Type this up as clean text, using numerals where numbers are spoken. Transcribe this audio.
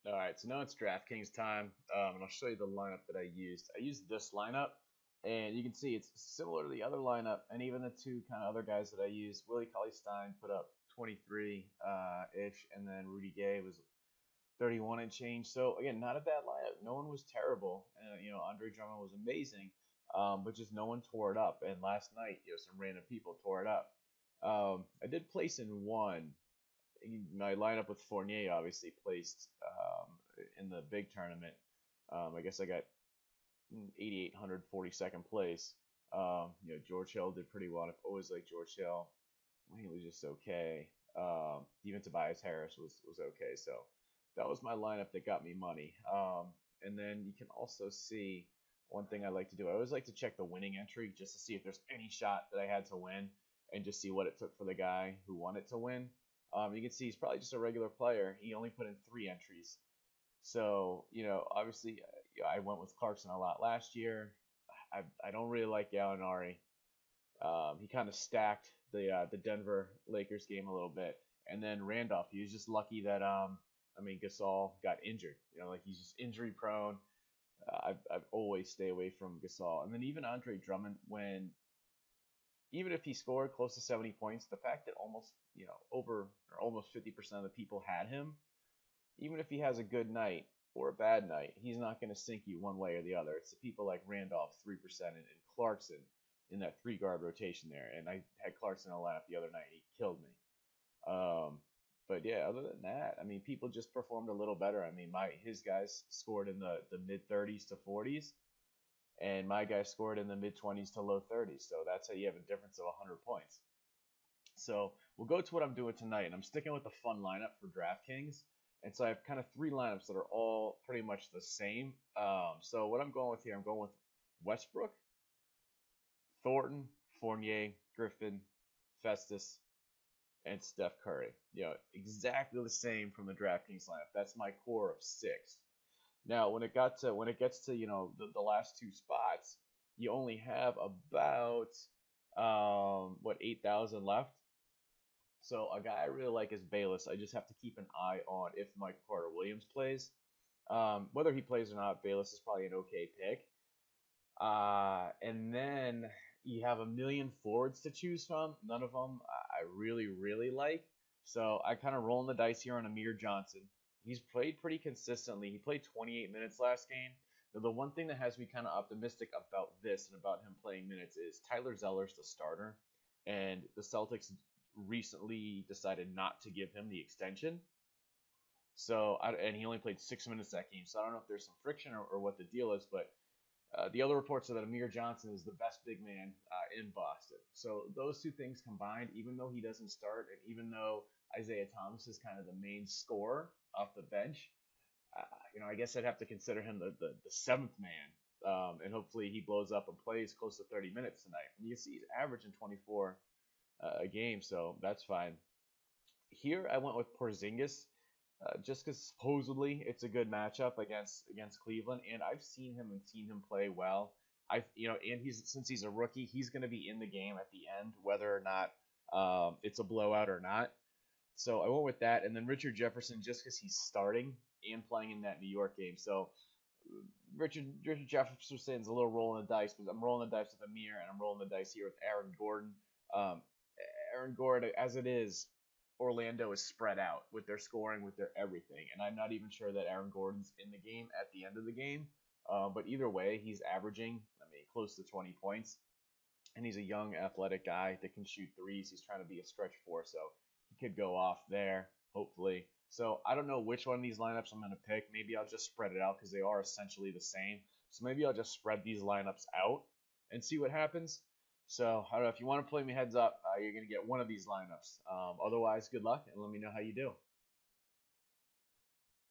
All right, so now it's DraftKings time, and I'll show you the lineup that I used. I used this lineup, and you can see it's similar to the other lineup, and even the two kind of other guys that I used. Willie Cauley-Stein put up 23 ish, and then Rudy Gay was 31 and change. So again, not a bad lineup. No one was terrible. Andre Drummond was amazing, but just no one tore it up. And last night, some random people tore it up. I did place in one. My lineup with Fournier obviously placed in the big tournament. I guess I got 8,842nd place. George Hill did pretty well. I've always liked George Hill. He was just okay. Even Tobias Harris was okay. So that was my lineup that got me money. And then you can also see one thing I like to do. I always like to check the winning entry just to see if there's any shot that I had to win and just see what it took for the guy who won it to win. You can see he's probably just a regular player. He only put in 3 entries. So, obviously, I went with Clarkson a lot last year. I don't really like Gallinari. He kind of stacked the Denver Lakers game a little bit, and then Randolph. He was just lucky that Gasol got injured. Like he's just injury prone. I've always stay away from Gasol, and then even Andre Drummond, even if he scored close to 70 points, the fact that over or almost 50% of the people had him, even if he has a good night or a bad night, he's not going to sink you one way or the other. It's the people like Randolph 3% and Clarkson in that 3 guard rotation there. And I had Clarkson in a lineup the other night. He killed me. But yeah, other than that, people just performed a little better. His guys scored in the mid 30s to 40s, and my guys scored in the mid 20s to low 30s. So that's how you have a difference of 100 points. So we'll go to what I'm doing tonight, and I'm sticking with the fun lineup for DraftKings. And so I have kind of 3 lineups that are all pretty much the same. So what I'm going with here, I'm going with Westbrook, Thornton, Fournier, Griffin, Festus, and Steph Curry. Exactly the same from the DraftKings lineup. That's my core of 6. Now, when it gets to the last 2 spots, you only have about 8,000 left. So a guy I really like is Bayless. I just have to keep an eye on if Michael Carter Williams plays. Whether he plays or not, Bayless is probably an okay pick. And then you have a million forwards to choose from. None of them I really, really like. So I kind of rolling the dice here on Amir Johnson. He's played pretty consistently. He played 28 minutes last game. Now, the one thing that has me kind of optimistic about this and about him playing minutes is Tyler Zeller's the starter, and the Celtics recently decided not to give him the extension. And he only played 6 minutes that game. So I don't know if there's some friction or what the deal is, but the other reports are that Amir Johnson is the best big man in Boston. So those two things combined, even though he doesn't start, and even though Isaiah Thomas is kind of the main scorer off the bench, I guess I'd have to consider him the 7th man. And hopefully he blows up and plays close to 30 minutes tonight. And you see he's averaging 24 a game, so that's fine. Here I went with Porzingis, just because supposedly it's a good matchup against Cleveland, and I've seen him play well. And since he's a rookie, he's going to be in the game at the end, whether or not it's a blowout or not. So I went with that, and then Richard Jefferson just because he's starting and playing in that New York game. So Richard Jefferson's a little rolling the dice, but I'm rolling the dice with Amir, and I'm rolling the dice here with Aaron Gordon. Um, Aaron Gordon, as it is, Orlando is spread out with their scoring, with their everything, and I'm not even sure that Aaron Gordon's in the game at the end of the game. But either way, he's averaging, close to 20 points, and he's a young, athletic guy that can shoot threes. He's trying to be a stretch four, so he could go off there, hopefully. So I don't know which one of these lineups I'm going to pick. Maybe I'll just spread it out because they are essentially the same. So maybe I'll just spread these lineups out and see what happens. So I don't know if you want to play me heads up, you're going to get one of these lineups. Otherwise, good luck and let me know how you do.